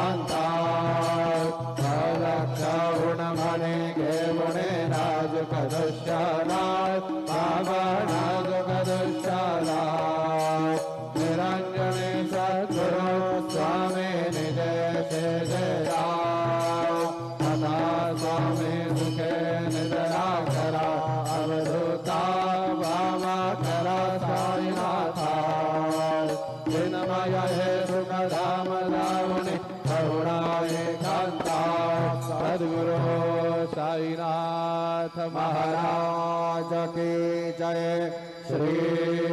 कांता गुणमणि गे गुणे राज कदुष्यला बाबा राज कदुष्यला निरंजने सद्गुरु स्वामी निजय से जया तथा स्वामी सुखे निदया करा अवधूता बाबा करा साईनाथा जिनमय हे सुखधाम लावणी करुणाए कांता सद्गुरु साईनाथ महाराज की जय। श्री